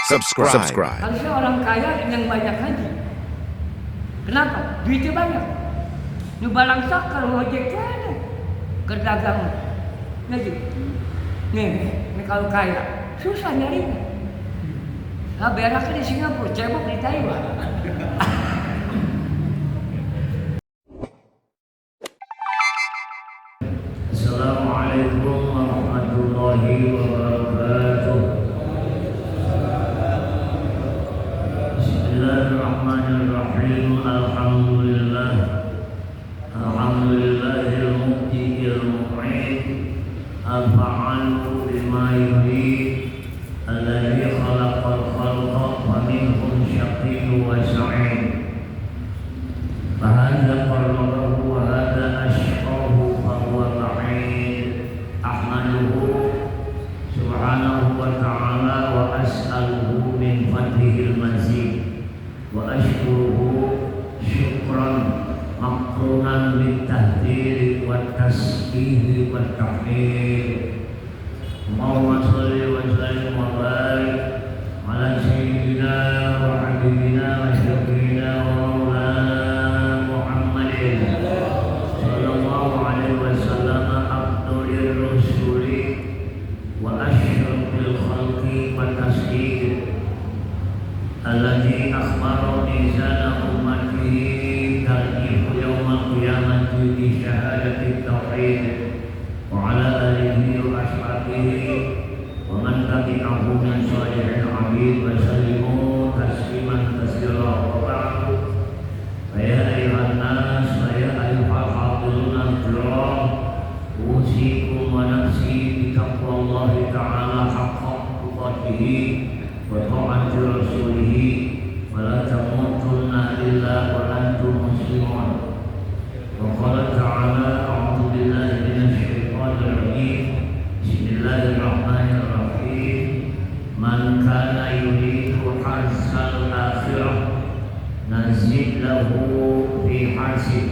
Subscribe. Harusnya orang kaya yang banyak haji. Kenapa? Duitnya banyak. Ini barang sakar ojek kan, kerdagang. Nih kalau kaya susah nyarinya. Nah, beraknya di Singapura, cebok di Taiwan. Assalamualaikum warahmatullahi wabarakatuh. Bismillahirrahmanirrahim. Alhamdulillahil mu'til mu'id, al-fa'alu bima yurid, alladzi khalaqal khalqa wa minhum syaqiyyun wa sa'id. Fahadza qarrabahu wa hadza ashqahu fa huwa ba'id. Ahmaduhu subhanahu wa ta'ala wa as'aluhu min fadlihil mazid wa ashkuruhu syukran maqrunan bitahdiri wa tasbihi wa tahmid. Allahumma sholli wa sallim wa barik ala sayyidina wa habibina wa syafiina wa maulana Muhammadin sallallahu alaihi wasallam, abdur rusuli wa asyrafil khalqi wa tasbih alladzi akhbara mizana ummatihi tarjihu yawmal qiyamati bi syahadati tauhid wa ala alihi wa ashabihi wa man tabi'ahum min salihil abid wa sallimu tasliman katsira wa ba'du. Ya ayuhan nas, ya ayyuhal hafizuna al-kiram, usikum wa nafsi bi taqwallahi ta'ala haqqa tuqatih wa ta'ati rasulih wa la tamutunna illa wa antum muslimun. Wa qala ta'ala a'udzu billahi minasy syaithanir rajim. Bismillahirrahmanirrahim. Man kana yuridu harsal akhirah nazid lahu fi harsih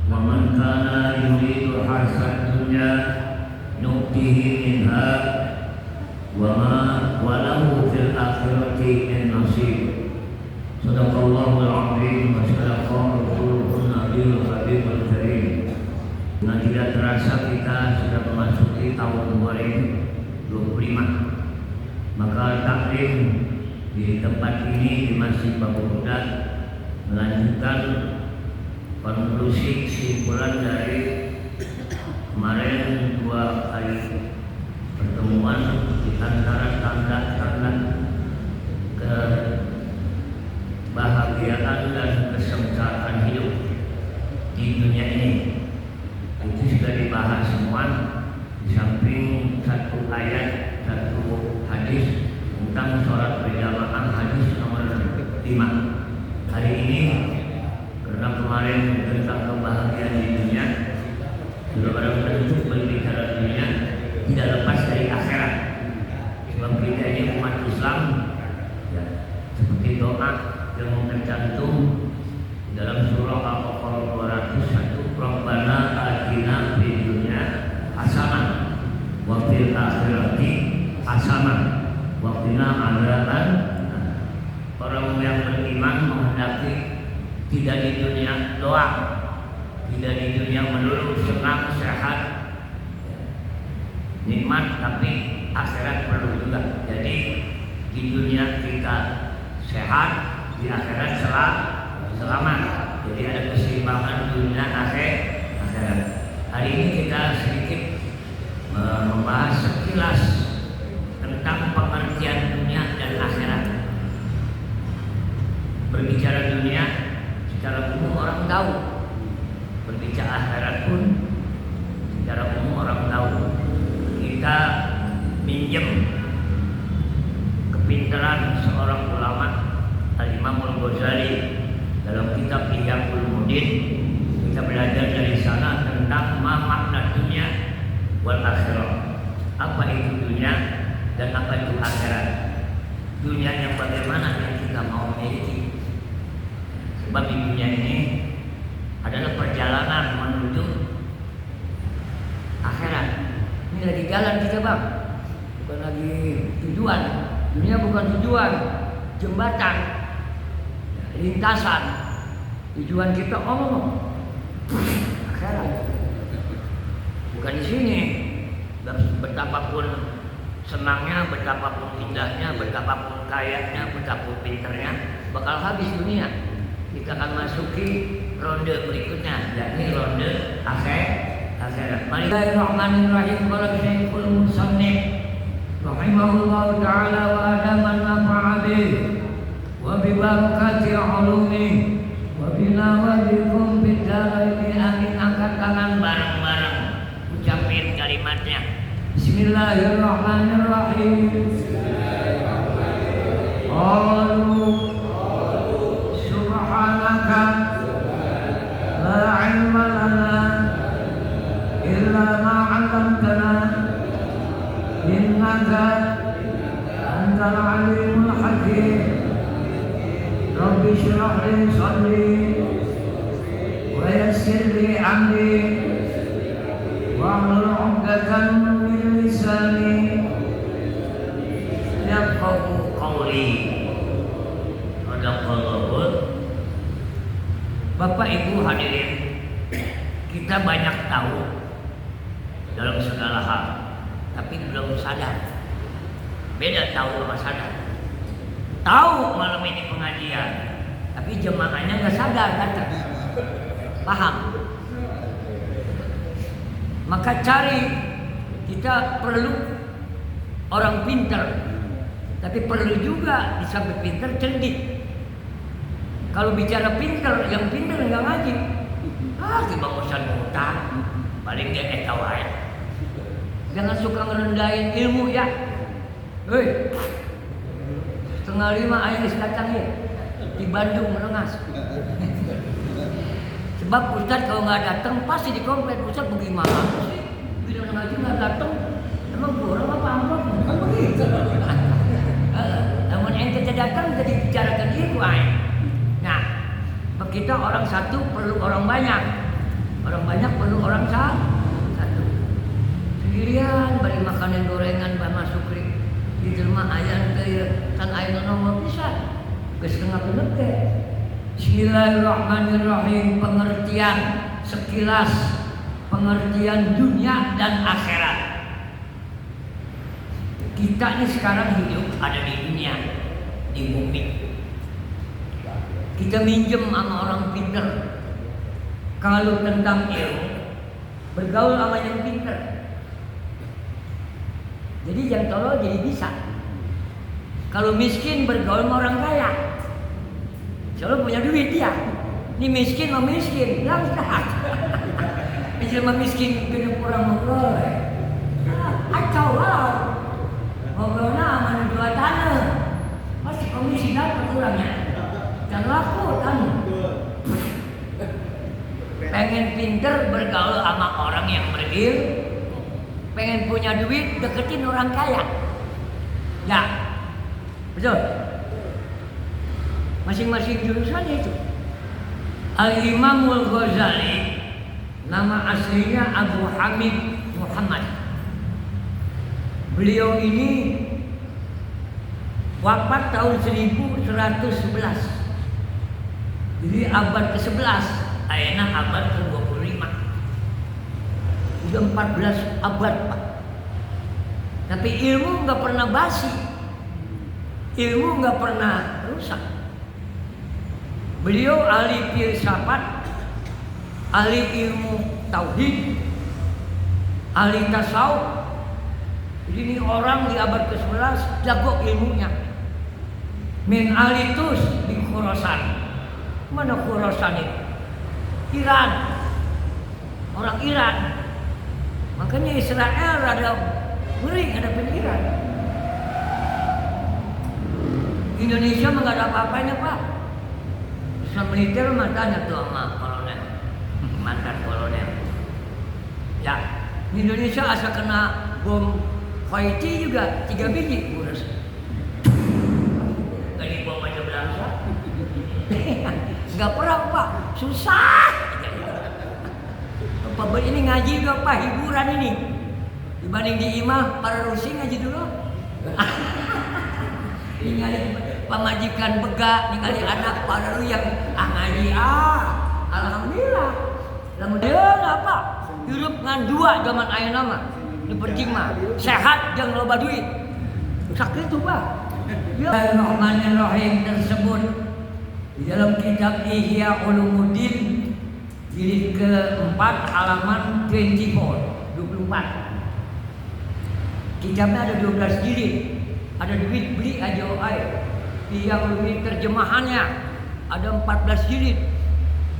wa man kana yuridu harsad dunya nu'tihi minha wa ma walahu fil akhirati min nasib. Sadaqallahul azim wa sadaqa rasulun nabiyul habibul karim. Dengan tidak terasa kita sudah memasuki tahun 2025. Maka taklim di tempat ini di Masjid Babukuda melanjutkan konklusi kesimpulan dari kemarin 2 kali pertemuan di antara tanda-tanda kebahagiaan dan kesengsaraan hidup di dunia ini. Itu sudah dibahas semua, di samping satu ayat, satu hadis tentang sholat berjamaah, hadis nomor 5. Hari ini karena kemarin tentang kebahagiaan di dunia, sudah barang tentu berbicara dunia tidak lepas dari akhirat. Sebab kita ini umat Islam, ya, seperti doa yang tercantum dalam surah Al-Baqarah 201, Rabbana atina fid dunya hasanah wa fil akhirati hasanah wa qina adzaban. Orang yang beriman menghendaki tidak di dunia doang, tidak di dunia melulu senang sehat nikmat, tapi akhirat perlu juga. Jadi di dunia kita sehat, di akhirat selamat. Jadi ada keseimbangan dunia akhirat. Hari ini kita sedikit membahas sekilas tentang pengertian dunia dan akhirat. Berbicara dunia secara umum orang tahu, berbicara akhirat pun secara umum orang tahu. Kita minjem kepintaran seorang ulama, Al-Imam Al-Ghazali, dalam kitab Ihya'ul Ulumuddin. Kita belajar dari sana tentang makna dunia wal akhirah. Apa itu dunia dan apa itu akhirat? Dunia yang bagaimana yang kita mau miliki? Sebab di dunia ini adalah perjalanan menuju akhirat. Ini lagi jalan kita bang, bukan lagi tujuan. Dunia bukan tujuan, jembatan, lintasan. Tujuan kita akhirat. Bukan di sini. Betapapun senangnya, betapapun indahnya, betapapun kayanya, betapapun pinternya, bakal habis dunia. Kita akan masuki ronde berikutnya, yakni ronde akhirat. Bismillahirrahmanirrahim. Qala Syekhul Musannif rahimahullahu ta'ala wa adaman nafa'a bih wa bi barakati ulumi wa bina wa bikum bidaraini amin. Angkat tangan bareng-bareng, ucapin kalimatnya. Bismillahirrahmanirrahim. Qalu subhanaka la ilma lana illa ma 'allamtana innaka antal alimul hakim. Rabbi shrah li sadri wa yassir li amri wahlul 'uqdatam min lisani yafqahu qawli. Bapak Ibu hadirin, kita banyak tahu dalam segala hal, tapi belum sadar. Beda tahu sama sadar. Tahu malam ini pengajian, tapi jemaahnya nggak sadar, datang. Paham? Maka cari, kita perlu orang pintar, tapi perlu juga di samping pintar cerdik. Kalau bicara pintar, yang pintar nggak ngaji. Kita bosan ngutang, paling dia tawain. Jangan suka ngerendahin ilmu ya. Hei, 4:30 air datang ya di Bandung merengas. Sebab Ustaz kalau nggak datang pasti dikomplain. Ustaz bagaimana sih? Bilang ngaji nggak datang, emang borong apa amplop? Kan begitu. Namun yang kita datang jadi bicarakan ilmu air. Nah, kita orang satu perlu orang banyak. Orang banyak perlu orang satu. Sendirian bari makanan gorengan bah masuk di jelma ayam teh kan aya nomor pisan. Geus tengah-tengah teh. Bismillahirrahmanirrahim. Pengertian sekilas pengertian dunia dan akhirat. Kita ini sekarang hidup ada di dunia, di bumi. Kita minjem sama orang pintar. Kalau tentang ilmu, bergaul sama yang pintar. Jadi yang tolol jadi bisa. Kalau miskin bergaul sama orang kaya. Soalnya punya duit dia. Ini miskin sama miskin, langkah. Miskin sama miskin kena kurang ngobrol. Acau lah. Ngobrolnya sama jual tanah. Masih komisi dapat kurangnya. Dan laku kan. Pengen pinter bergaul sama orang yang berilmu. Pengen punya duit deketin orang kaya. Ya, betul. Masing-masing jurusan itu. Al-Imamul Ghazali, nama aslinya Abu Hamid Muhammad. Beliau ini wafat tahun 1111. Jadi abad ke-11, ayeuna abad ke-25. Udah 14 abad, Pak. Tapi ilmu nggak pernah basi. Ilmu nggak pernah rusak. Beliau ahli filsafat, ahli ilmu tauhid, ahli tasawuf. Jadi ini orang di abad ke-11 jago ilmunya. Min alitus di Khurasan. Mana Khurasan itu? Iran. Orang Iran. Makanya Israel ada ngeri hadapin Iran. Indonesia mah nggak ada apa-apanya, Pak. Islam militer mah tanya tuh sama kolonel, mantan kolonel. Ya, di Indonesia asal kena bom Haiti juga 3 biji urus. Gak dibom aja belangsa. Gak perang, Pak, susah. Pak ini ngaji juga, Pak, hiburan ini. Dibanding di imah para rusi ngaji dulu. ningali pamajikan bega, ningali anak baru yang ngaji alhamdulillah. Lamun dia apa? Hidup ngan dua zaman ayeuna mah. Nu penting mah sehat jeung loba duit. Sakitu bah. Bismillahirrahmanirrahim tersebut di dalam kitab Ihya Ulumuddin jilid ke-4 halaman 24. Kitabnya ada 12 jilid. Ada duit beli aja Ihya Ulumuddin terjemahannya ada 14 jilid.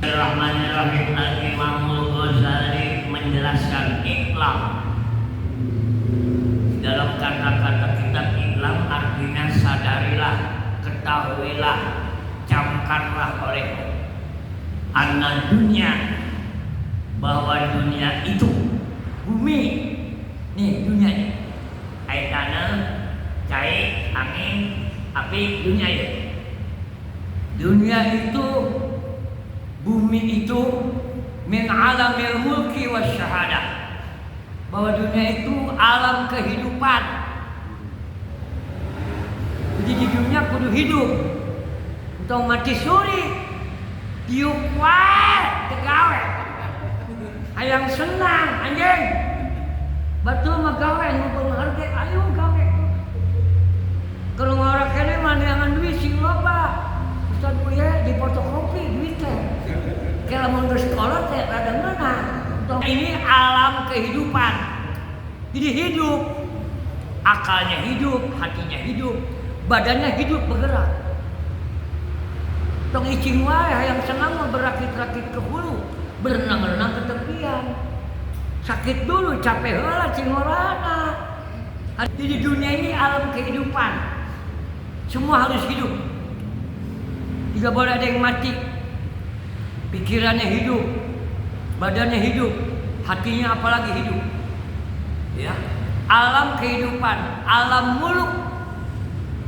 Bismillahirrahmanirrahim. Al-Imamul Ghazali menjelaskan iklam. Dalam kata-kata kitab iklam artinya sadarilah, ketahuilah, camkanlah olehmu. Anna dunia, bahwa dunia itu bumi. Nih dunia ini. Air tanah, cair, angin, api, dunia ini. Dunia itu, bumi itu min alamil mulki wasyahadah. Bahwa dunia itu alam kehidupan. Jadi di dunia kudu hidup. Untuk mati suri, tiup wae, tegawe. Hayang senang anjing. Batul mah gawe nu penghargaan ayo gawe. Kalau ngorek kene mah neangan duit sing loba. Ustaz kuya di fotokopi duit teh. Kalau mun geus kolot teh rada meunang. Ini alam kehidupan. Jadi hidup, akalnya hidup, hatinya hidup, badannya hidup bergerak. Tong icing wae hayang senang mah berakit-rakit ke hulu, berenang-renang ke tepian. Sakit dulu, capek heula cing orana. Jadi dunia ini alam kehidupan. Semua harus hidup. Tidak boleh ada yang mati. Pikirannya hidup, badannya hidup, hatinya apalagi hidup. Ya, alam kehidupan, alam muluk.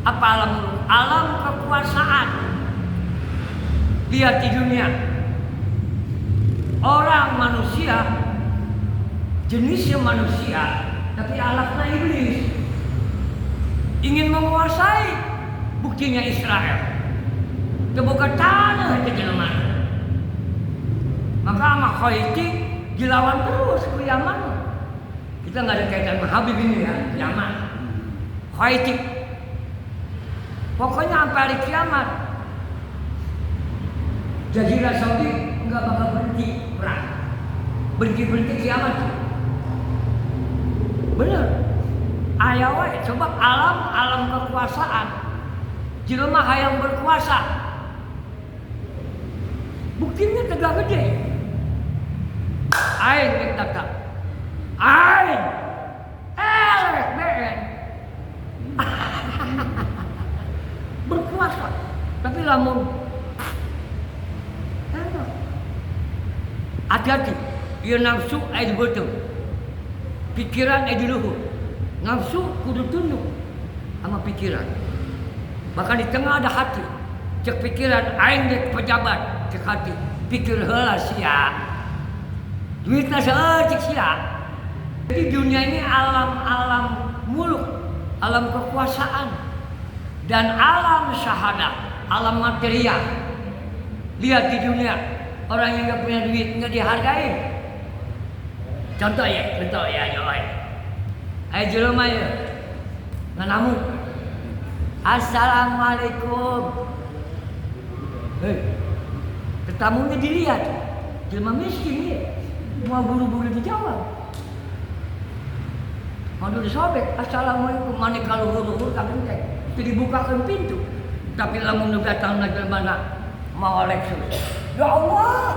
Apa alam muluk? Alam kekuasaan. Lihat di dunia, orang manusia, jenisnya manusia, tapi alaknya iblis, ingin menguasai. Buktinya Israel, kebuka tanah ke Jerman. Maka sama Khaitik dilawan terus ke Yaman. Kita nggak ada kaitan sama Habib ini ya, Yaman. Khaitik. Pokoknya sampai hari kiamat. Jazirah Saudi nggak bakal berhenti perang. Berhenti kiamat. Bener. Aya wae coba alam kekuasaan. Jelema hayang berkuasa. Buktinya tegak gede. Aing rek takak. Aing elek been. Berkuasa. Tapi lamun hati-hati. Ieu nafsu aya di beuteung. Pikiran aya di luhur. Nafsu kudu tunduk sama pikiran. Bahkan di tengah ada hati. Cek pikiran aing dek pejabat, cek hati. Pikir heula sia. Duitna saeutik sia. Jadi dunia ini alam muluk, alam kekuasaan dan alam syahadah, alam material. Lihat di dunia, orang yang nggak punya duit nggak dihargai. Contoh ya Joy. Ayo jelema ya, nganamu. Assalamualaikum. Hei, tetamunya dilihat, jelema miskin ya, mau buru-buru dijawab. Mau disobek, assalamualaikum, mana kalau huru-huru kabin teh, itu dibukakan pintu. Tapi lamun nu datang na jelema mau Lexus. Ya Allah.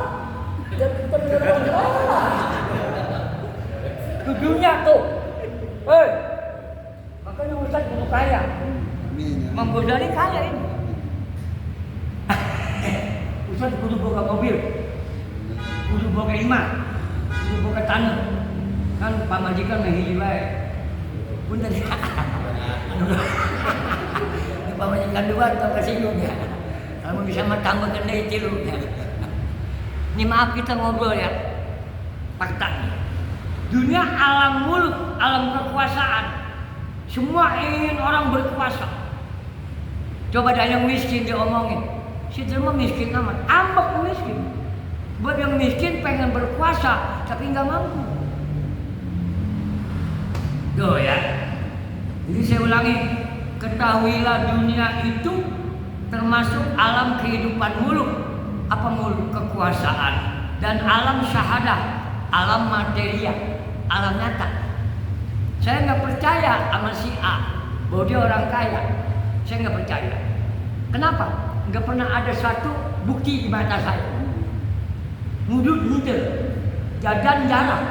Itu dunia tuh. Hei. Makanya Ustaz kudu kaya. Mang Ghazali kaya ini. Ustaz kudu boga mobil. Kudu boga imah. Kudu boga tanah. Kan pamajikan mah hiji bae. Punten. Di pamajikan dua tong kasinggung ya. Kalau bisa mah tambahkeun deui tilu ya. Ini maaf kita ngobrol ya. Faktanya. Dunia alam muluk, alam kekuasaan. Semua ingin orang berkuasa. Coba ada yang miskin diomongin, si jelema miskin amat, ambek miskin. Buat yang miskin pengen berkuasa tapi nggak mampu. Tuh ya. Jadi saya ulangi, ketahuilah dunia itu termasuk alam kehidupan muluk. Apa muluk? Kekuasaan. Dan alam syahadah, alam materia, alam nyata. Saya nggak percaya sama si A bahwa dia orang kaya. Saya nggak percaya. Kenapa? Nggak pernah ada satu bukti di mata saya. Mudut, jajan jarang.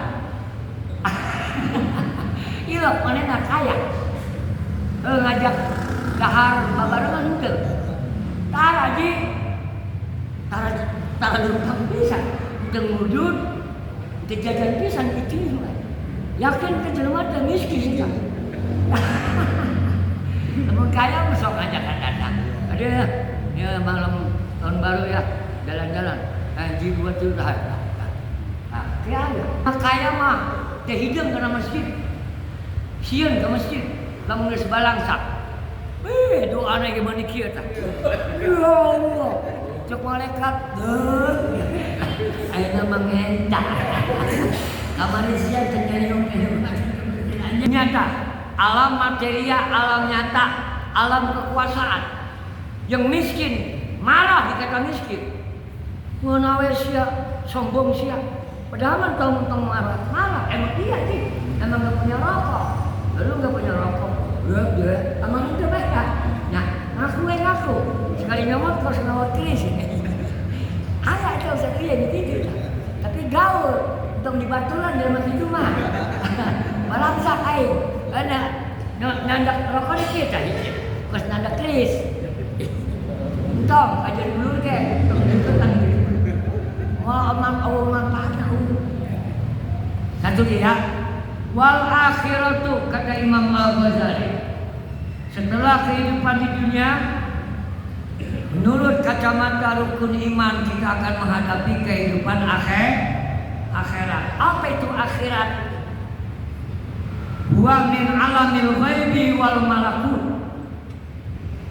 Iya, mana nggak kaya? Ngajak dahar babarengan henteu. Tara aja, tara lurang pisan, henteu mudut, henteu jajan pisan itu mah. Yakin ke jelema teh miskin kan? Namun kaya sok ngajakan datang. Ada ya malam tahun baru ya, jalan-jalan. Haji buat itu dah. Nah, kaya mah teh hideung kana masjid. Sieun ke masjid, lamun geus balangsa. Doana ge mani kieu tah. Ya Allah, cek malaikat ayeuna mangenta. Kamari sia teh nyayong nyata. Alam materia, alam nyata, alam kekuasaan. Yang miskin marah dikata miskin. Menawe sia, sombong sia. Padahal man tong marah. Emang iya sih, emang gak punya rokok. Lalu gak punya rokok. Emang itu baik ya? Nah, ngaku. Sekali nyomot kau senawat keris. Ayah itu usah iya gitu. Tapi gaul, untuk dibatulan dalam itu mah. Malangsak aing. Nandak rokok dikit aja. Kos nandak keris. Entong, aja dulu ke. Wah, manfaat tahu. Satu dia, wal akhiratu kata Imam Al-Ghazali. Setelah kehidupan di dunia, menurut kacamata rukun iman kita akan menghadapi kehidupan akhirat. Apa itu akhirat? Wa min alamil ghaibi wal malakut.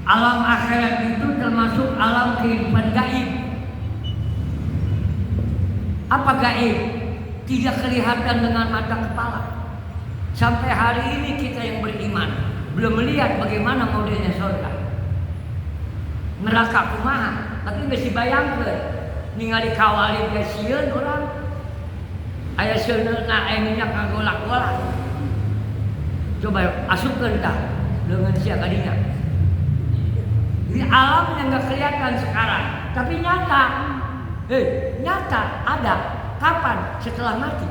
Alam akhirat itu termasuk alam kehidupan gaib. Apa gaib? Tidak kelihatan dengan mata kepala. Sampai hari ini kita yang beriman belum melihat bagaimana modelnya surga. Neraka kumaha, tapi geus dibayangkeun. Ningali kawali dia sieun urang. Aya seuneuna aya minyak ngagolak-golak. Coba asupkeun tah leungeun sia ka dinya. Ini alam yang enggak kelihatan sekarang, tapi nyata. Nyata ada. Kapan? Setelah mati.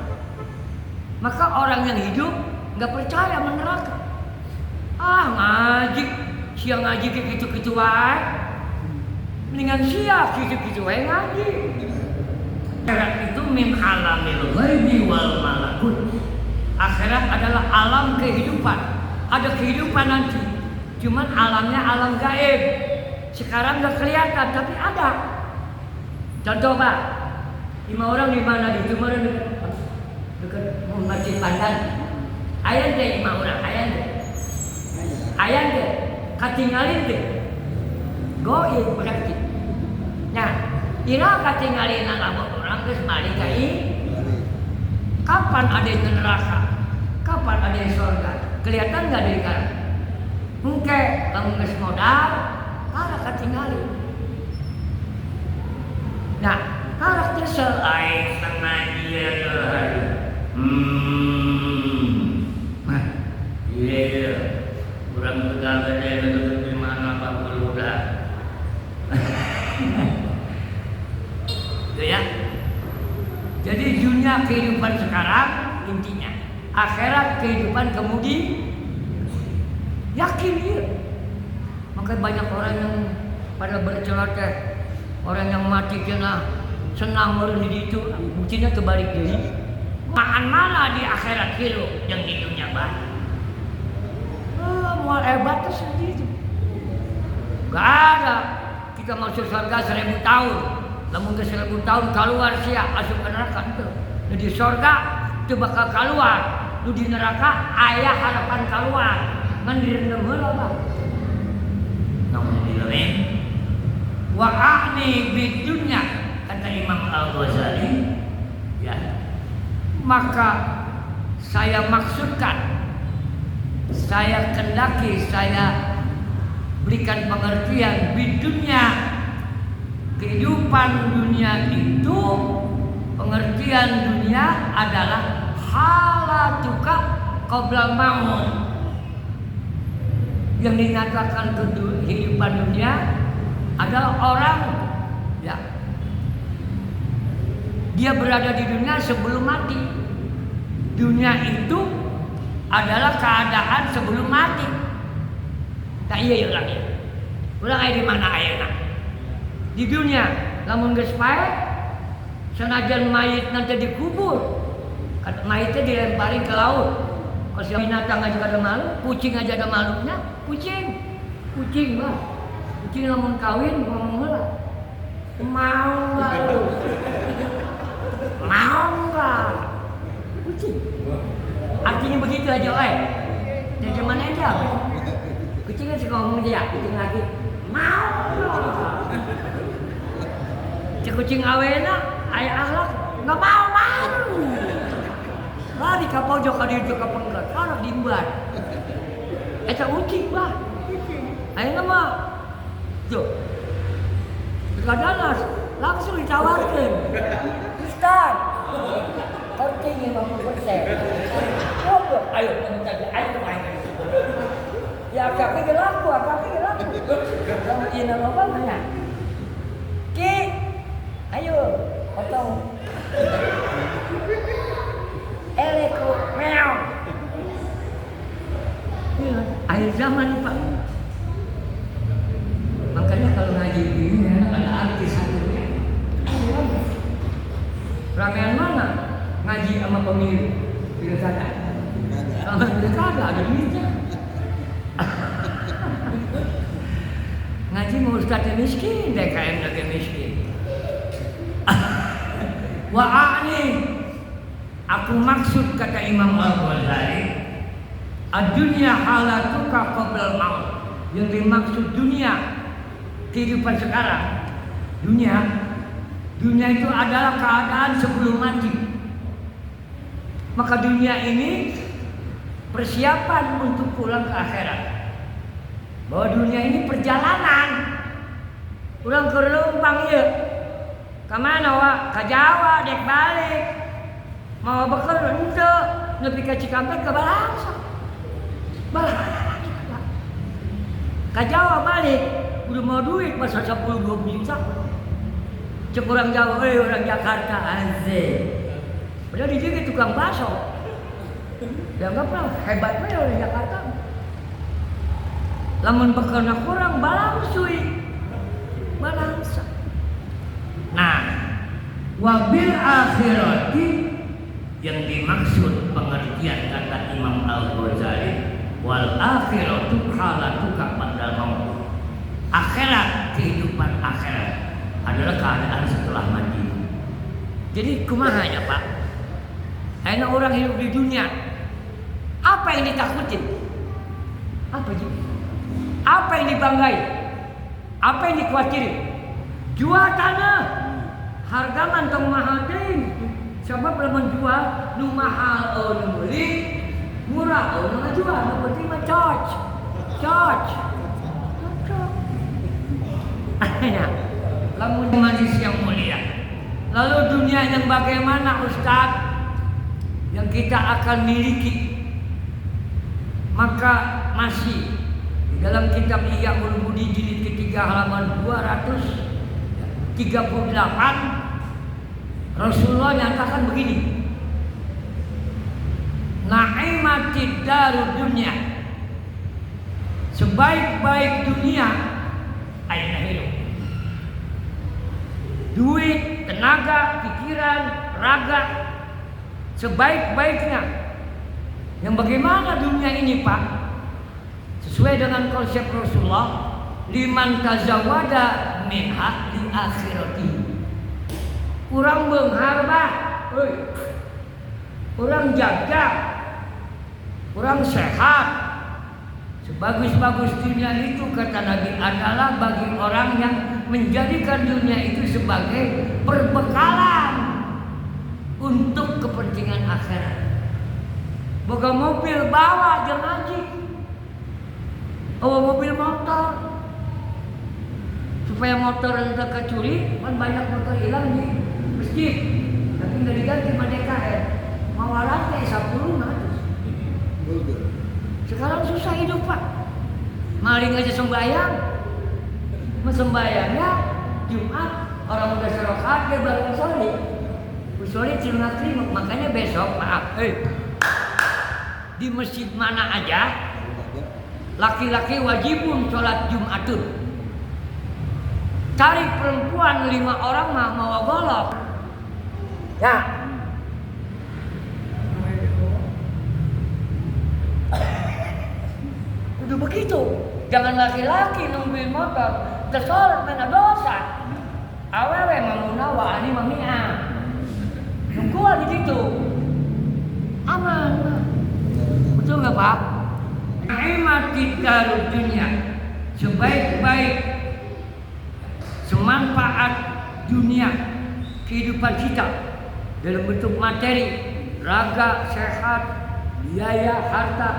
Maka orang yang hidup nggak percaya neraka. Ngaji, siang ngaji gitu-gitu wae. Mendingan siang gitu-gitu wae ngaji. Akhirat itu min alamil ghaibi wal malakut. Akhirat adalah alam kehidupan. Ada kehidupan nanti. Cuman alamnya alam gaib. Sekarang nggak kelihatan tapi ada. Contoh Pak, 5 orang di mana di Jumaren dekat Masjid Pandan. Ayah deh 5 orang, ayah deh, katingalin deh, goib berarti. Nah, ira katingalin anak orang terus balik kai. Kapan ada yang neraka? Kapan ada yang surga? Kelihatan nggak dari sekarang? Mungkin kamu nggak modal, karena katingalin. Nah, karakter selain pengajian hari. Nah, iya, kurang pegawai dari di mana Pak Peluda. Itu ya. Jadi dunia kehidupan sekarang intinya, akhirat kehidupan kemudian. Yakin dia. Makanya banyak orang yang pada berceloteh. Orang yang mati kena senang meureun di ditu, buktinya kebalik deui. Makan mana di akhirat hirup yang di dunia baik. Moal hebat tuh sendiri. Gak ada. Kita masuk surga 1000 tahun. Lamun ke 1000 tahun keluar sia asup ke neraka teu. Nu di surga teu bakal keluar. Nu di neraka aya harapan keluar. Ngan direndam heula Pak. Naudzubillah. Wa a'ni bidunya, kata Imam Al-Ghazali, ya, maka saya maksudkan, saya kendaki, saya berikan pengertian bidunya, kehidupan dunia itu, pengertian dunia adalah halatuka qoblal maut. Yang dinyatakan kehidupan dunia adalah orang, ya, dia berada di dunia sebelum mati. Dunia itu adalah keadaan sebelum mati. Tak iya orangnya. Orang ayah di mana ayahnya? Di dunia, lamun geus pae, senajan mayit nanti dikubur, mayitnya dilemparin ke laut. Kalau binatang aja ada malu, kucing aja ada malunya, kucing lah. Kucing lamun kawin ngomong heula. Mau enggak lu? Mau enggak? Kucing. Artinya begitu aja, dari zaman aja. Kucing kan suka ngomong dia, kucing lagi. Mau enggak? Cek kucing awena, aya akhlak, enggak mau. Lari ka pojok ka dieu ka penggerak, kana dimbar. Eta ucing bah. Ayeuna mah tuh. Kadanas langsung ditawarkeun. Ustaz. Kortingnya 50%. Ngobrol, ayo minta ayo main. Ya kakek gelaku. Sama ina loba nanya. Ki, ayo potong. Eleku meow. Akhir zaman Pak. Makanya kalau ngaji ini ada artis satunya. Ramean mana? Ngaji sama pemilu pilkada. Sama pilkada ada duitnya. Ngaji mau ustadz miskin, DKM lagi miskin. Wa'ani, aku maksud kata Imam Al-Ghazali, ad-dunya halatuka qoblal maut. Yang dimaksud dunia, kehidupan sekarang, dunia itu adalah keadaan sebelum mati. Maka dunia ini persiapan untuk pulang ke akhirat. Bahwa dunia ini perjalanan. Pulang ke Lumpang ya. Kemana wa? Ke Jawa dek balik. Mau beker ente nepi ka Cikampek ke Balangsa. Ke Jawa balik. Udah mau duit masa 10-20 juta. Cek orang Jawa, orang Jakarta azze. Padahal di sini tukang bakso. Dianggaplah hebatnya orang Jakarta. Lamun bekerna kurang balangsuy. Balangsa. Nah, wabil akhirati yang dimaksud pengertian kata Imam Al-Ghazali, wal akhiratu halatuka ba'dal maut. Akhirat, kehidupan akhirat adalah keadaan setelah mati. Jadi kumaha ya Pak? Enak orang hidup di dunia. Apa yang ditakutin? Apa sih? Apa yang dibanggai? Apa yang dikhawatirin? Jual tanah, harga mantong mahal deh. Sebab lamun jual, nu mahal nu beli, murah nu ngajual, nu penting mah charge. Ya, lamun manis yang mulia. Lalu dunia yang bagaimana Ustaz? Yang kita akan miliki. Maka masih dalam kitab Ihya Ulumuddin jilid ketiga halaman 238 Rasulullah nyatakan begini, na'imatid darud dunya, sebaik-baik dunia aina hidup. Duit, tenaga, pikiran, raga, sebaik-baiknya. Yang bagaimana dunia ini Pak? Sesuai dengan konsep Rasulullah, liman tazawwada minha li akhirati. Kurang mengharba, kurang jaga, kurang sehat, Sebagus-bagus dunia itu kata Nabi adalah bagi orang yang menjadikan dunia itu sebagai perbekalan untuk kepentingan akhirat. Boga mobil bawa jangan ngaji. Mobil motor supaya motor ente kecuri, kan banyak motor hilang di masjid, tapi nggak diganti sama DKR. Mau lantai 10 ngaji. Sekarang susah hidup pak. Maling aja sembahyang, sembahyangnya Jumat orang udah serokat dia baru usoli terima terima. Makanya besok maaf, di masjid mana aja laki-laki wajibun sholat Jumatun. Cari perempuan 5 orang mau golok. Ya. Udah begitu. Jangan laki-laki nungguin motor. Tersolat mana dosa. Awewe mamunawa ani mamia. Nungguan di situ. Aman. Betul nggak Pak? Nikmati darud dunia. Sebaik-baik semanfaat dunia kehidupan kita dalam bentuk materi, raga, sehat, biaya, harta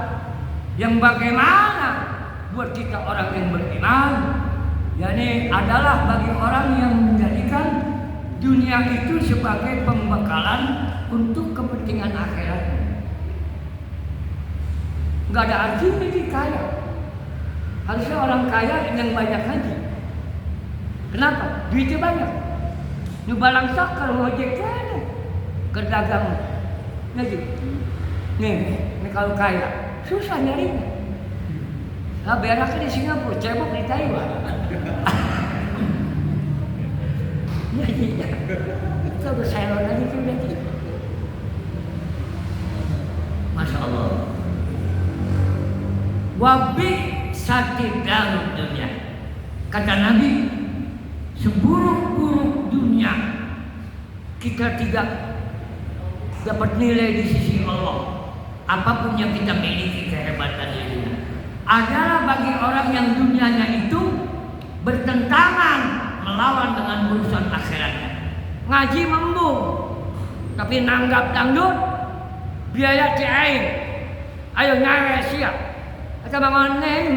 yang bagaimana buat kita orang yang beriman, yakni adalah bagi orang yang menjadikan dunia itu sebagai pembekalan untuk kepentingan akhirat. Nggak ada artinya di kaya. Harusnya orang kaya yang banyak haji. Kenapa? Duitnya banyak. Ini balang sakar ngojek kene. Kerdagang. Nih kalau kaya susah nyarinya. Nah beraknya di Singapura, cebok di Taiwan. Iya. Itu udah silent aja tuh berarti. Masya Allah. Wabi sati dalam dunia. Kata Nabi, seburuk-buruk dunia kita tidak dapat nilai di sisi Allah. Apapun yang kita miliki kehebatan dunia adalah bagi orang yang dunianya itu bertentangan melawan dengan urusan akhiratnya. Ngaji membung, tapi nanggap dangdut, biaya cair. Ayo nyawa siap. Kata mamane.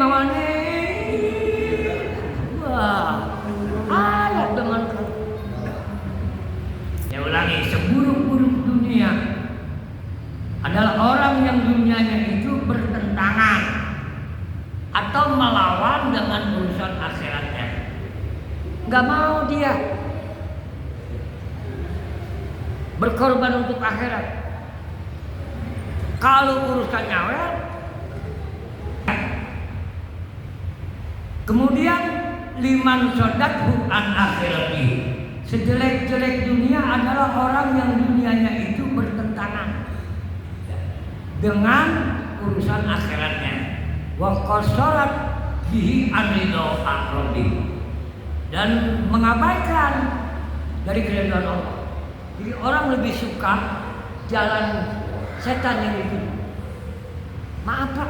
Wah, ayat dengan saya ulangi, seburuk-buruk dunia adalah orang yang dunianya itu bertentangan atau melawan dengan urusan akhiratnya. Gak mau dia berkorban untuk akhirat. Kalau urusan nyawa, kemudian liman sodathu an akhirati. Sejelek-jelek dunia adalah orang yang dunianya itu bertentangan dengan urusan akhiratnya. Wa qasarat bihi anridau aqrabi, dan mengabaikan dari keridhaan Allah. Jadi orang lebih suka jalan setan yang itu. Maaf Pak,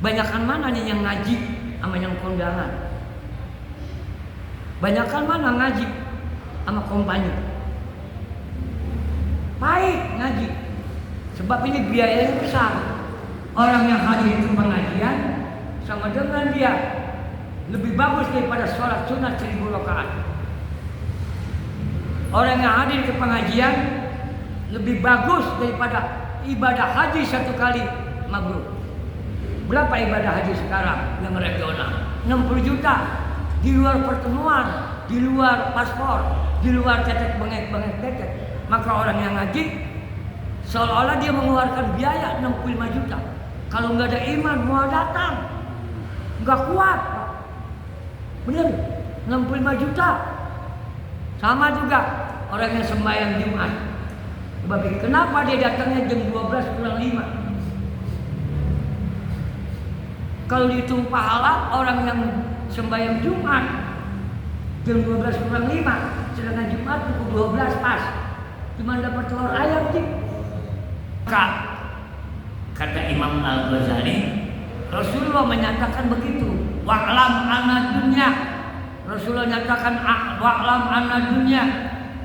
banyakan mana nih yang ngaji sama yang kondangan? Banyakan mana ngaji sama kompanya? Baik ngaji, sebab ini biayanya besar. Orang yang hadir ke pengajian sama dengan dia lebih bagus daripada sholat sunat 1000 rakaat. Orang yang hadir ke pengajian lebih bagus daripada ibadah haji 1 kali mabrur. Berapa ibadah haji sekarang yang regional? 60 juta di luar pertemuan, di luar paspor, di luar cetek bengek cetek. Maka orang yang ngaji seolah-olah dia mengeluarkan biaya 65 juta. Kalau nggak ada iman mau datang, nggak kuat. Bener, 65 juta. Sama juga orang yang sembahyang Jumat. Kenapa dia datangnya jam 12 kurang 5? Kalau dihitung pahala orang yang sembahyang Jumat jam 12 kurang 5, sedangkan Jumat pukul 12 pas, cuma dapat telur ayam sih. Kata Imam Al-Ghazali, Rasulullah menyatakan begitu. Wa'lam anna dunya. Rasulullah nyatakan wa'lam anna dunya.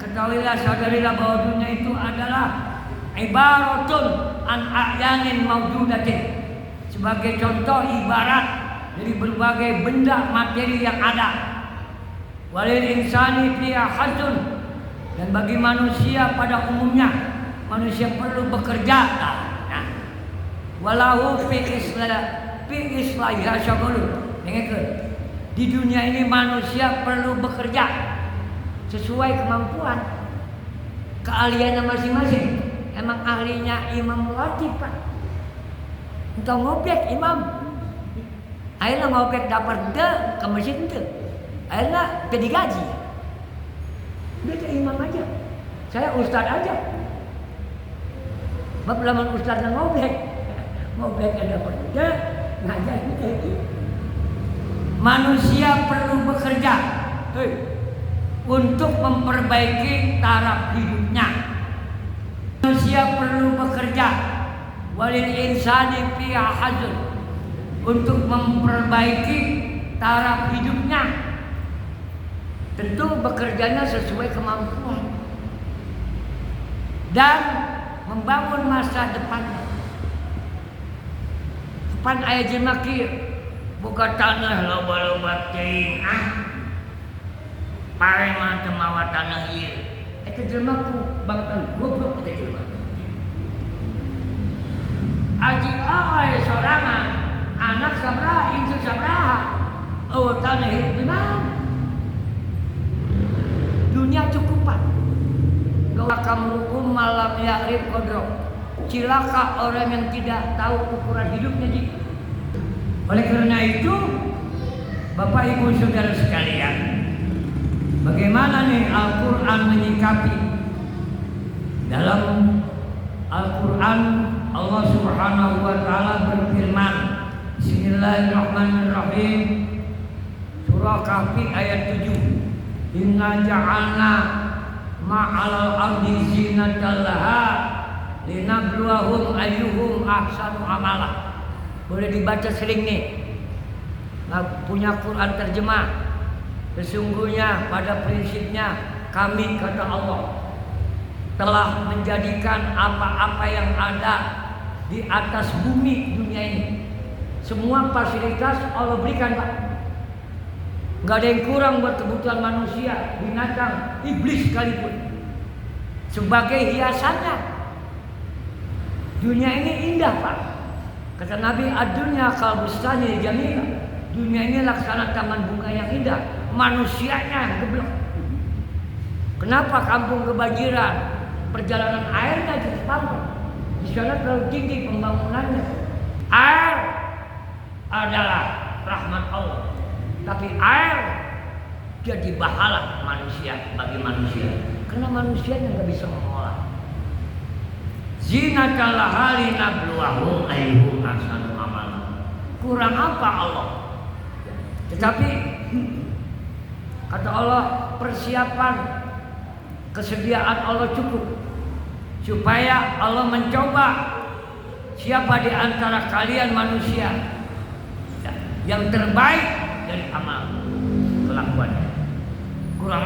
Ketahuilah, sadarilah bahwa dunia itu adalah ibaratun an a'yanin mawjudatin. Sebagai contoh ibarat dari berbagai benda materi yang ada. Walil insani fiha hazzun. Dan bagi manusia pada umumnya, manusia perlu bekerja. Nah, walau fi islahiha syagulun. Di dunia ini manusia perlu bekerja sesuai kemampuan, keahliannya masing-masing. Emang ahlinya imam wajib, Pak. Entah ngobek imam. Akhirnya ngobek dapat ke masjid itu. Akhirnya jadi gaji. Udah ke imam aja. Saya ustad aja. Bab laman ustadnya ngobek. Ngobek ada pada ngajar itu. Manusia perlu bekerja untuk memperbaiki taraf hidupnya. Manusia perlu bekerja walil insani fiha hazzun untuk memperbaiki taraf hidupnya. Tentu bekerjanya sesuai kemampuan dan membangun masa depannya. Pan aya jelema kieu buka tanah loba-loba teuing pareman teu mawa tanah ieu. Eta jelema ku bangtan goblok eta jelema. Aji aya sorangan anak sabaraha incu sabaraha. Oh tanah hidup di mana? Dunia cukupan. Gawa kamrukum malam ya'rif qadra. Cilaka orang yang tidak tahu ukuran hidupnya. Oleh karena itu, Bapak Ibu Saudara sekalian, bagaimana nih Al-Quran menyikapi? Dalam Al-Quran Allah Subhanahu wa Ta'ala berfirman, Bismillahirrahmanirrahim, Surah Kahfi ayat 7. Inna ja'alna ma'alal ardi zinatan laha linabluwahum ayyuhum ahsanu amala. Boleh dibaca sering nih. Punya Quran terjemah. Sesungguhnya pada prinsipnya kami, kata Allah, telah menjadikan apa-apa yang ada di atas bumi dunia ini. Semua fasilitas Allah berikan, Pak. Gak ada yang kurang buat kebutuhan manusia, binatang, iblis sekalipun. Sebagai hiasannya. Dunia ini indah, Pak. Kata Nabi, ad-dunya kalbustani jamilah. Dunia ini laksana taman bunga yang indah. Manusianya geblok. Kenapa kampung kebanjiran? Perjalanan airnya jadi pampat. Di sana terlalu tinggi pembangunannya. Air adalah rahmat Allah. Tapi air jadi bahala manusia bagi manusia. Karena manusianya nggak bisa mengolah. Zinatal lahali nabluwahum ayyuhum ahsanu amala. Kurang apa Allah? Tetapi kata Allah, persiapan kesediaan Allah cukup supaya Allah mencoba siapa di antara kalian manusia yang terbaik dari amal kelakuannya. Kurang